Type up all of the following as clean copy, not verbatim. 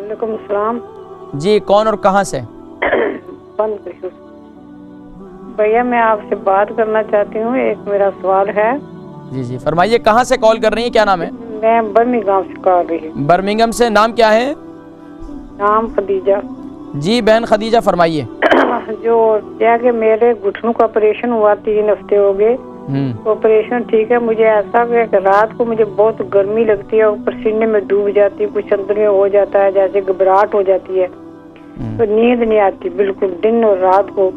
وعلیکم السلام. جی کون اور کہاں سے؟ بند کر بھیا میں آپ سے بات کرنا چاہتی ہوں. ایک میرا سوال ہے. جی جی فرمائیے. کہاں سے کال کر رہی ہیں؟ کیا نام ہے؟ میں برمنگھم سے کر رہی ہوں. برمنگھم سے. نام کیا ہے؟ نام خدیجہ. جی بہن خدیجہ فرمائیے. جو کیا کہ میرے گھٹنوں کا آپریشن ہوا 3 ہفتے ہو گئے. آپریشن ٹھیک ہے. مجھے ایسا ہے کہ رات کو مجھے بہت گرمی لگتی ہے اور پسینے میں ڈوب جاتی ہے. کچھ اندر میں ہو جاتا ہے جیسے گھبراہٹ ہو جاتی ہے. تو نیند نہیں آتی بالکل دن اور رات کو.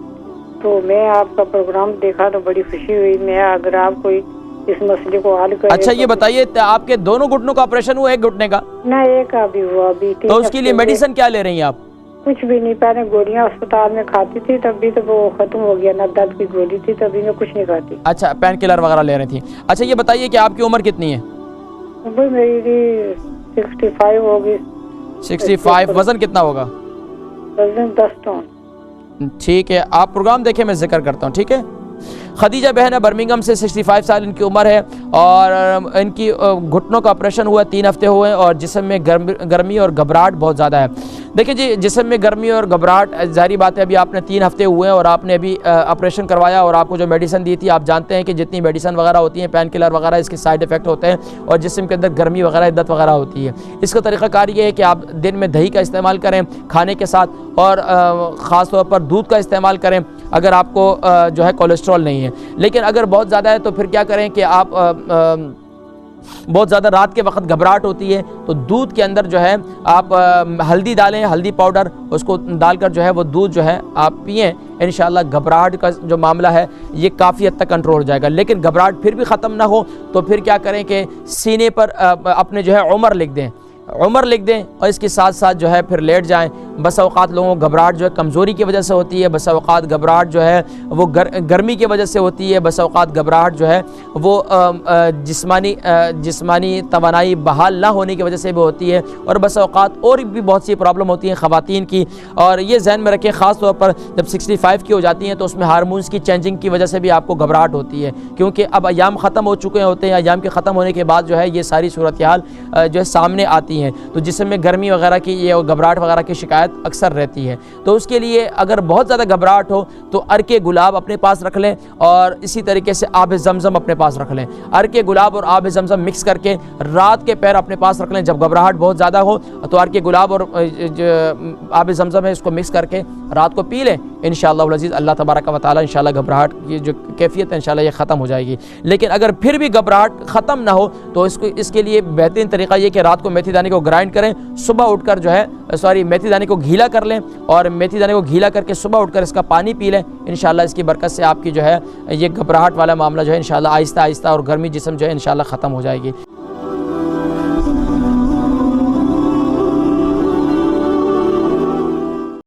تو میں آپ کا پروگرام دیکھا تو بڑی خوشی ہوئی. میں اگر آپ کوئی اس مسئلے کو حل کرے. اچھا یہ بتائیے آپ کے دونوں گھٹنوں کا آپریشن ہوا ایک گھٹنے کا؟ نہ ایک کا بھی ہوا. ابھی تو اس کے لیے میڈیسن کیا لے رہی ہیں آپ؟ کچھ بھی نہیں. پہلے گولیاں اسپتال میں کھاتی تھی تب بھی تو وہ ختم ہو گیا. نہ درد کی گولی تھی تبھی میں کچھ نہیں کھاتی. اچھا پین کلر وغیرہ لے رہی تھی. اچھا یہ بتائیے کہ آپ کی عمر کتنی ہے؟ عمر میری 65 ہوگی. 65. وزن کتنا ہوگا؟ وزن 10 ٹن. ٹھیک ہے آپ پروگرام دیکھیں میں ذکر کرتا ہوں. ٹھیک ہے. خدیجہ بہن ہے برمنگھم سے. 65 سال ان کی عمر ہے اور ان کی گھٹنوں کا آپریشن ہوا 3 ہفتے ہوئے اور جسم میں گرمی اور گھبراہٹ بہت زیادہ ہے. دیکھیں جی جسم میں گرمی اور گھبراہٹ ظاہری بات ہے. ابھی آپ نے 3 ہفتے ہوئے ہیں اور آپ نے ابھی آپریشن کروایا اور آپ کو جو میڈیسن دی تھی آپ جانتے ہیں کہ جتنی میڈیسن وغیرہ ہوتی ہیں پین کلر وغیرہ اس کے سائیڈ افیکٹ ہوتے ہیں اور جسم کے اندر گرمی وغیرہ عدت وغیرہ ہوتی ہے. اس کا طریقہ کار یہ ہے کہ آپ دن میں دہی کا استعمال کریں کھانے کے ساتھ اور خاص طور پر دودھ کا استعمال کریں اگر آپ کو جو ہے کولیسٹرول نہیں ہے. لیکن اگر بہت زیادہ ہے تو پھر کیا کریں کہ آپ بہت زیادہ رات کے وقت گھبراہٹ ہوتی ہے تو دودھ کے اندر جو ہے آپ ہلدی ڈالیں. ہلدی پاؤڈر اس کو ڈال کر جو ہے وہ دودھ جو ہے آپ پئیں. انشاءاللہ گھبراہٹ کا جو معاملہ ہے یہ کافی حد تک کنٹرول ہو جائے گا. لیکن گھبراہٹ پھر بھی ختم نہ ہو تو پھر کیا کریں کہ سینے پر اپنے جو ہے عمر لکھ دیں. عمر لکھ دیں اور اس کے ساتھ ساتھ جو ہے پھر لیٹ جائیں. بس اوقات لوگوں کو گھبراہٹ جو ہے کمزوری کی وجہ سے ہوتی ہے. بس اوقات گھبراہٹ جو ہے وہ گرمی کی وجہ سے ہوتی ہے. بس اوقات گھبراہٹ جو ہے وہ جسمانی توانائی بحال نہ ہونے کی وجہ سے بھی ہوتی ہے. اور بس اوقات اور بھی بہت سی پرابلم ہوتی ہیں خواتین کی. اور یہ ذہن میں رکھیں خاص طور پر جب 65 کی ہو جاتی ہیں تو اس میں ہارمونز کی چینجنگ کی وجہ سے بھی آپ کو گھبراہٹ ہوتی ہے. کیونکہ اب ایام ختم ہو چکے ہوتے ہیں. ایام کے ختم ہونے کے بعد جو ہے یہ ساری صورتحال جو ہے سامنے آتی ہیں. تو جسم میں گرمی وغیرہ کی یہ گھبراہٹ وغیرہ کی شکایت اکثر رہتی ہے. تو اس کے لیے اگر بہت زیادہ گھبراہٹ ہو تو عرق گلاب اپنے پاس رکھ لیں اور اسی طریقے سے آب زمزم اپنے پاس رکھ لیں. عرق گلاب اور آب زمزم مکس کر کے رات کے پیر اپنے پاس رکھ لیں. جب گھبراہٹ بہت زیادہ ہو تو عرق گلاب اور آب زمزم ہے اس کو مکس کر کے رات کو پی لیں. انشاءاللہ العزیز اللہ تبارک و تعالی انشاءاللہ گھبراہٹ کی جو کیفیت ہے انشاءاللہ یہ ختم ہو جائے گی. لیکن اگر پھر بھی گھبراہٹ ختم نہ ہو تو اس کے لیے بہترین طریقہ یہ کہ رات کو میتھی دانے کو گرائنڈ کریں. صبح اٹھ کر جو ہے میتھی دانے کو گھیلا کر لیں اور میتھی دانے کو گھیلا کر کے صبح اٹھ کر اس کا پانی پی لیں. انشاءاللہ اس کی برکت سے آپ کی جو ہے یہ گھبراہٹ والا معاملہ جو ہے انشاءاللہ آہستہ آہستہ اور گرمی جسم جو ہے انشاءاللہ ختم ہو جائے گی.